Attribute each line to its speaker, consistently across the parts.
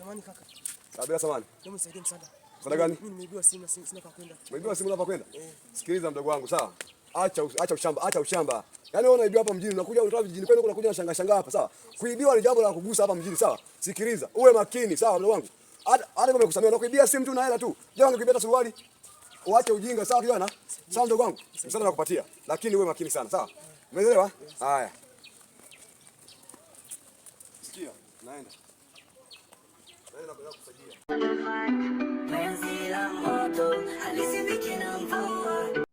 Speaker 1: Samahani kaka.
Speaker 2: Bila samahani.
Speaker 1: Hebu nisaidie msaada.
Speaker 2: Msaada gani?
Speaker 1: Mimi nimeibiwa simu, sina pa kwenda.
Speaker 2: Umeibiwa simu unapa kwenda? Sikiliza mdogo wangu, sawa? Acha ushamba. Yaani wewe unaibiwa hapa mjini, unakuja unatoka vijijini kwenu unakuja unashangaa hapa, sawa? Kuibiwa ni jambo la kugusa hapa mjini, sawa? Sikiliza, uwe makini, sawa mdogo wangu? Hata kama nimekusamea na kuibia simu tu na hela tu. Je, ungekuibia suruali? Uache ujinga, sawa kijana? Sawa mdogo wangu? Msaada nakupatia, lakini uwe makini sana, sawa? Umeelewa? Haya. Sikia, naenda. Naenda kwa kusaidia.
Speaker 3: Penzi la moto halizimiki na mvua.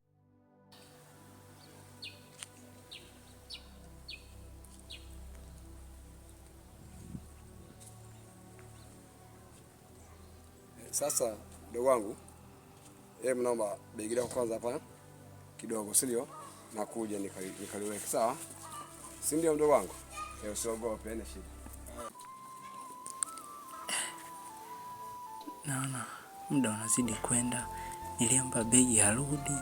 Speaker 2: Sasa mdogo wangu, naomba begi lako kwanza hapa kidogo, si ndio? Nakuja nikaliweka, sawa? Si ndio mdogo wangu? Usiogope, ene shida.
Speaker 4: Naona muda unazidi kwenda, nilimpa begi harudi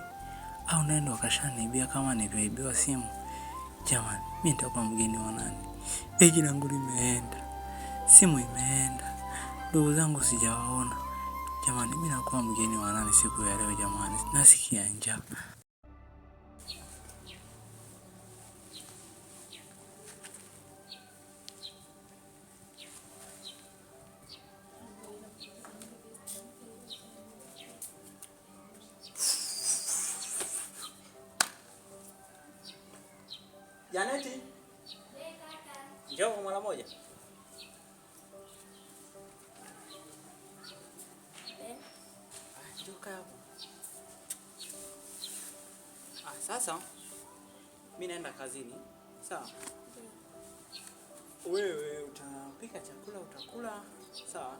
Speaker 4: au naenda wakashaniibia kama nilivyoibiwa simu. Jamani, mimi nitakuwa mgeni wa nani? Begi langu limeenda, simu imeenda, ndugu zangu sijawaona. Jamani, mimi nakuwa mgeni wa nani siku ya leo jamani? Nasikia njaa. Janeti. Njoo mara moja. Sasa mimi naenda kazini. Sawa? Wewe utapika chakula utakula, sawa?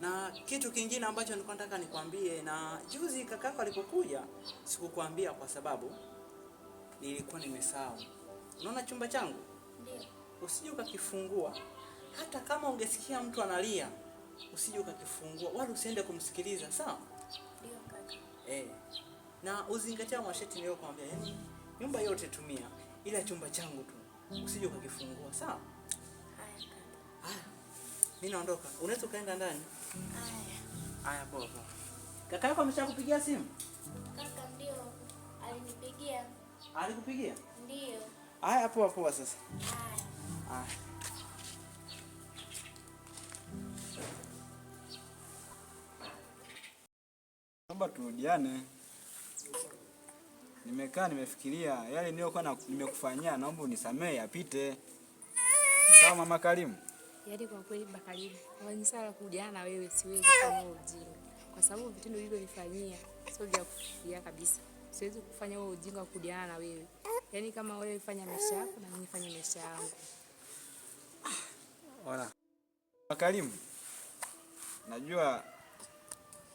Speaker 4: Na kitu kingine ambacho nilikuwa nataka nikwambie, na juzi kakako alipokuja sikukwambia kwa sababu nilikuwa nimesahau. Unaona chumba changu? Ndio. Usije ukakifungua. Hata kama ungesikia mtu analia, usije ukakifungua wala usiende kumsikiliza, sawa?
Speaker 5: Ndio kaka.
Speaker 4: Na uzingatia masheti niliyokuambia, yani nyumba yote tumia ila chumba changu tu. Usije ukakifungua, sawa?
Speaker 5: Haya kaka.
Speaker 4: Haya. Mimi naondoka. Unaweza kaenda ndani?
Speaker 5: Haya.
Speaker 4: Haya poa. Kaka yako ameshakupigia simu?
Speaker 5: Kaka ndio. Alinipigia.
Speaker 4: Alikupigia?
Speaker 5: Ndio.
Speaker 4: Haya poa sasa.
Speaker 5: Haya.
Speaker 4: Haya.
Speaker 6: Naomba turudiane. Nimekaa nimefikiria yale niliyokuwa nimekufanyia, naomba unisamehe yapite. Sawa mama Karimu?
Speaker 7: Yaani kwa kweli Bakarimu, wanisala kurudiana na wewe siwezi kufanya ujinga. Kwa sababu vitendo ulivyonifanyia sio vya kufikiria kabisa. Siwezi kufanya wewe ujinga wa kurudiana na wewe. Yaani kama wewe fanya maisha yako na mimi fanya maisha yangu.
Speaker 6: Wala. Karimu. Najua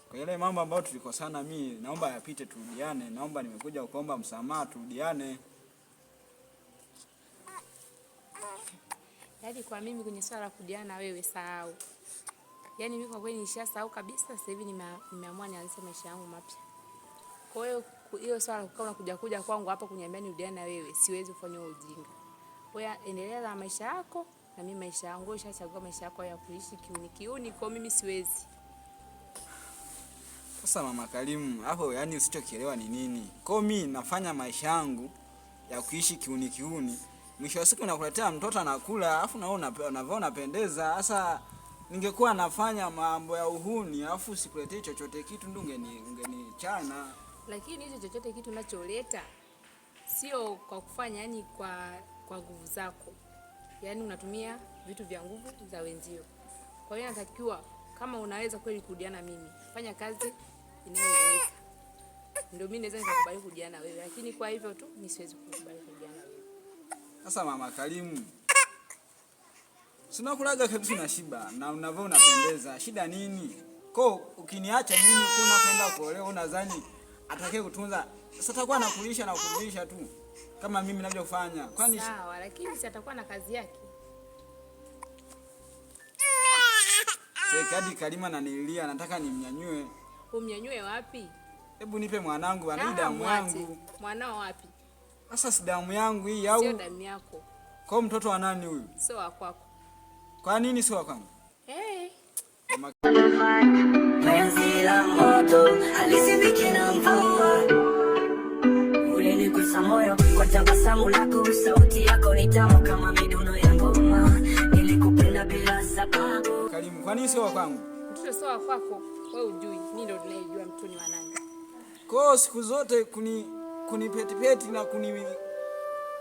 Speaker 6: kwa yale mambo ambayo tulikosana mimi, naomba yapite turudiane. Naomba nimekuja kuomba msamaha turudiane.
Speaker 7: Yaani kwa mimi kwenye swala la kurudiana na wewe sahau. Yaani mimi kwa kweli nishasahau kabisa, sasa hivi nimeamua nianze maisha yangu mapya. Kwa hiyo swala kukaa unakuja kwangu hapa kuniambia nirudiane na wewe, siwezi kufanya ujinga. Wewe endelea na maisha yako na mimi maisha yangu. Ushachagua maisha yako ya kuishi kiuni, kwa mimi siwezi.
Speaker 6: Sasa mama Karimu, hapo yani usichokielewa ni nini? Kwa mimi nafanya maisha yangu ya kuishi kiuni. Mwisho wa siku nakuletea mtoto anakula, alafu naona unapendeza. Sasa ningekuwa nafanya mambo ya uhuni, alafu sikuletee chochote kitu ndio ungenichana.
Speaker 7: Lakini hicho chochote kitu unacholeta sio kwa kufanya yani kwa nguvu zako. Yaani unatumia vitu vya nguvu za wenzio. Kwa hiyo natakiwa kama unaweza kweli kurudiana mimi, fanya kazi inayoeleweka. Ndio mimi naweza nikakubali kurudiana na wewe, lakini kwa hivyo tu mimi siwezi kukubali kurudiana na wewe.
Speaker 6: Sasa mama Karimu, sina kulaga kabisa na shiba na unavyo unapendeza. Shida nini? Kwa ukiniacha mimi kuna kwenda kuolewa unadhani atakaye kutunza? Sasa atakuwa anakulisha na kurudisha tu kama mimi ninavyofanya. Kwani
Speaker 7: sawa, lakini si atakuwa na kazi yake.
Speaker 6: Kadi Karima ananilia, nataka nimnyanyue.
Speaker 7: Umnyanyue wapi?
Speaker 6: Hebu nipe mwanangu, ana damu yangu.
Speaker 7: Mwanao wapi?
Speaker 6: Sasa si damu yangu hii au?
Speaker 7: Sio damu yako.
Speaker 6: Kwa mtoto wa nani huyu?
Speaker 7: Sio wa kwako.
Speaker 6: Kwa nini sio wa kwangu? mama.
Speaker 3: Penzi la moto halizimiki na mvua, ulinigusa moyo kwa tabasamu lako, sauti yako ni tamu kama midundo ya ngoma, nilikupenda bila sababu.
Speaker 6: Karimu, kwa nini sio wa kwangu?
Speaker 7: Mtoto sio wa kwako, wewe ujui. Mimi ndo ninayejua mtoto ni wa nani.
Speaker 6: Kwa siku zote kunipetipeti na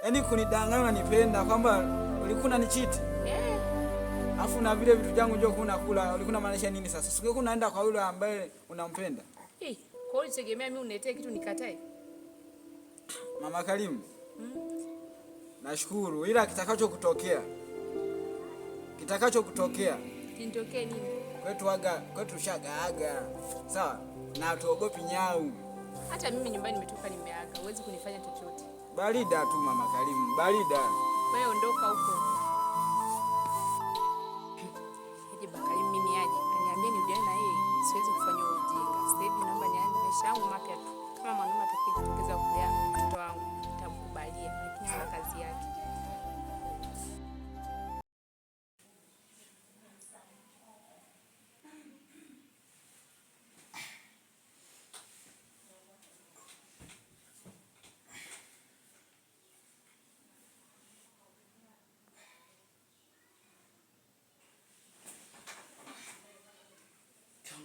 Speaker 6: yaani kunidanganya nipenda kwamba ulikuwa unanichiti. Afu na vile vitu vyangu njoo kula, ulikuwa maanisha nini sasa? Siku yako unaenda kwa yule ambaye unampenda.
Speaker 7: Kwa hiyo tegemea mimi uniletee kitu nikatae?
Speaker 6: Mama Karimu. Nashukuru, ila kitakachokutokea
Speaker 7: Kinitokee nini?
Speaker 6: Kwetu shagaaga. Sawa? Na tuogopi nyau.
Speaker 7: Hata mimi nyumbani nimetoka nimeaga. Huwezi kunifanya chochote.
Speaker 6: Barida tu Mama Karimu, barida.
Speaker 7: Wewe ondoka huko. Bakari mimi aje. Aniambie nirudiane na yeye. Siwezi kufanya ujinga. Sasa hivi naomba nianze maisha yangu mapya tu. Kama mwanaume atakayejitokeza kulea mtoto wangu, nitamkubalia. Lakini ana kazi yake.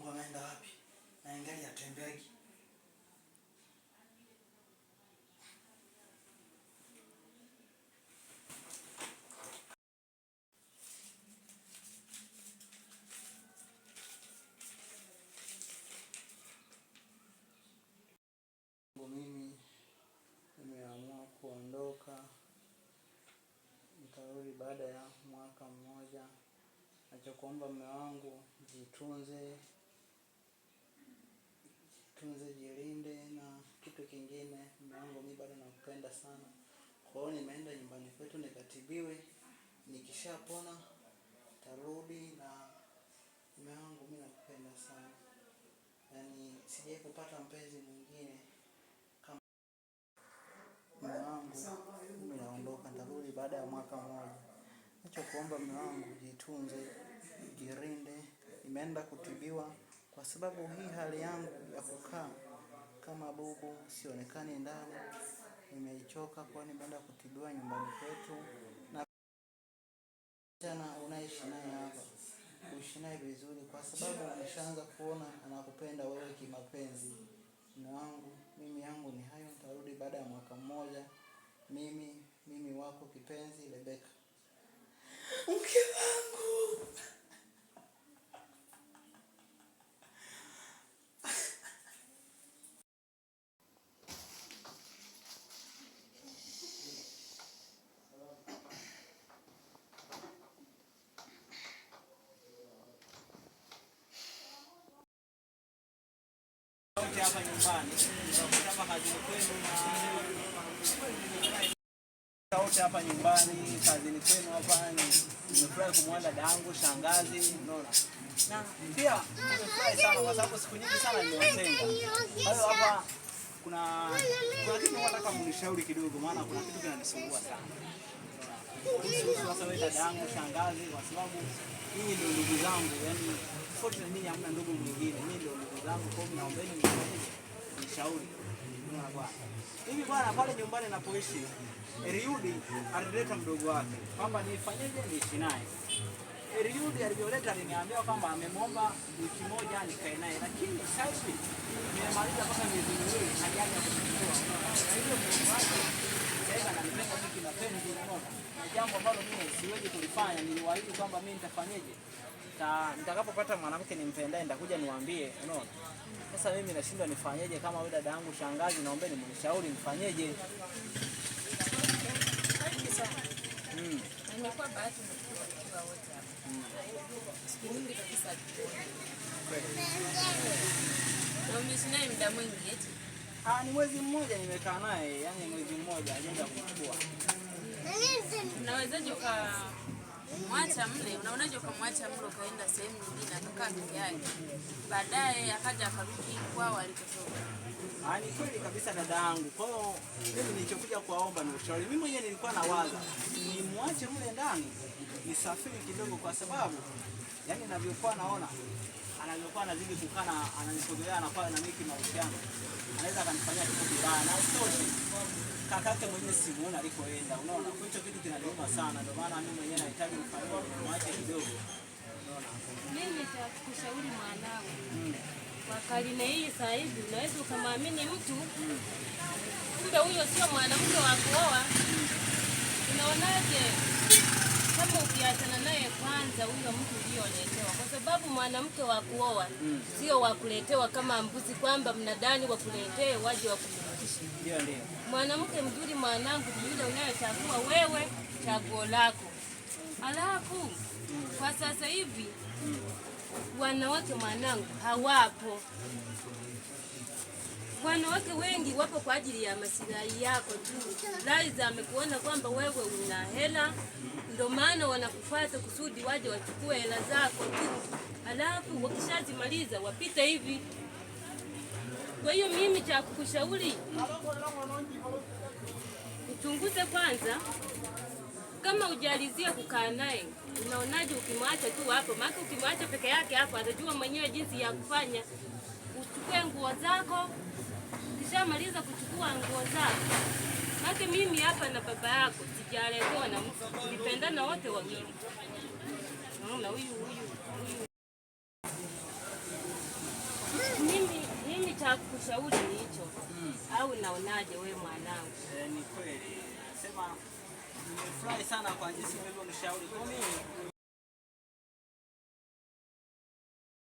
Speaker 4: Ameenda wapi? Na ingali atembeagi. Mimi nimeamua kuondoka, nitarudi baada ya mwaka mmoja. Nachokuomba mume wangu, jitunze, jilinde, na kitu kingine, mume wangu, mimi bado nakupenda sana. Kwa hiyo nimeenda nyumbani kwetu nikatibiwe, nikishapona tarudi. Na mume wangu, mimi nakupenda sana, yaani sijai kupata mpenzi mwingine kama mume wangu. Mimi naondoka, nitarudi baada ya mwaka mmoja. Nachokuomba mume wangu, jitunze, jilinde. Nimeenda kutibiwa kwa sababu hii hali yangu ya kukaa kama bubu, sionekani ndani, nimeichoka. Kwa nimeenda kutibiwa nyumbani kwetu. Na tena unaishi naye hapa, uishi naye vizuri, kwa sababu nishaanza kuona anakupenda wewe kimapenzi. Mume wangu, mimi yangu ni hayo, nitarudi baada ya mwaka mmoja. Mimi wako kipenzi, Rebeka. Mke wangu. Hapa nyumbani, hapa kazini kwenu, wote hapa nyumbani, kazini kwenu hapa, nimefurahi kumwona dadangu, shangazi, unaona. Na pia nimefurahi sana kwa sababu siku nyingi sana nimewatenga. Hayo hapa kuna kitu nataka mnishauri kidogo, maana kuna kitu kinanisumbua sana. Sasa wewe dadangu, shangazi, kwa sababu hii ndio ndugu zangu, yani tofauti na mimi hamna ndugu mwingine. Mimi ndio ndugu zangu, kwa hiyo naombeni mnishauri. Unaona bwana. Hivi bwana, pale nyumbani napoishi, Eliudi alileta mdogo wake kwamba nifanyeje niishi naye. Eliudi alivyoleta aliniambia kwamba amemwomba wiki moja nikae naye, lakini sasa nimemaliza mpaka miezi miwili hajaja kuchukua. Na hiyo mdogo wake sasa ananipenda mimi na penzi, unaona. Na jambo ambalo mimi siwezi kulifanya, niliwaahidi kwamba mimi nitafanyeje? Nitakapopata mwanamke nimpendaye nitakuja niwaambie, unaona. Sasa mimi nashindwa nifanyeje kama wewe dada yangu shangazi, naombeni mnishauri nifanyeje.
Speaker 7: Nimekuwa bahati kuwa wote hapa. Siku nyingi kabisa tuone. Na umeishi naye muda mwingi eti?
Speaker 4: Ni mwezi mmoja nimekaa naye, yani mwezi mmoja hajaenda kuchukua.
Speaker 7: Unawezaje mwacha mle, unaonaje ukamwacha mle ukaenda sehemu nyingine akakaa peke yake, baadaye akaja akarudi kwao alikotoka?
Speaker 4: Ni kweli kabisa dada yangu. Kwa hiyo mimi nilichokuja kuwaomba ni ushauri. Mimi mwenyewe nilikuwa nawaza nimwache mle ndani nisafiri kidogo, kwa sababu yani ninavyokuwa naona anavyokuwa anazidi kukana, ananisogelea na pale na mimi mahusiano, anaweza akanifanyia kitu kibaya, na usitoshe kakake mwenyewe simuona alikoenda. Unaona, kwa hiyo kitu kinaniuma sana, ndio maana mimi mwenyewe nahitaji nifanye mwache kidogo. Unaona,
Speaker 8: mimi nitakushauri mwanangu, kwa karine hii sasa hivi unaweza ukamwamini mtu kumbe huyo sio mwanamke wa kuoa. Unaonaje kama ukiachana naye kwanza huyo mtu ulioletewa? Kwa sababu mwanamke wa kuoa sio wa kuletewa kama mbuzi, kwamba mnadani wa kuletee waje wa kumrudisha.
Speaker 4: ndio.
Speaker 8: Mwanamke mzuri mwanangu ni yule unayechagua wewe, chaguo lako. Alafu kwa sasa hivi wanawake mwanangu hawapo. Wanawake wengi wapo kwa ajili ya maslahi yako tu. Laiza amekuona kwamba wewe una hela, ndio maana wanakufuata kusudi waje wachukue hela zako tu. Alafu wakishazimaliza wapite hivi. Kwa hiyo mimi cha kukushauri, uchunguze kwanza kama ujalizia kukaa naye. Unaonaje ukimwacha tu hapo? Maana ukimwacha peke yake hapo atajua mwenyewe jinsi ya kufanya. Uchukue nguo zako, kishamaliza kuchukua nguo zako. Maana mimi hapa na baba yako sijaletewa na mtu, tulipendana wote wawili. Naona huyu mimi cha kukushauri ni hicho. Au naonaje wewe mwanangu?
Speaker 4: Ni kweli. Sema nimefurahi sana kwa jinsi ulivyonishauri. Kwa mimi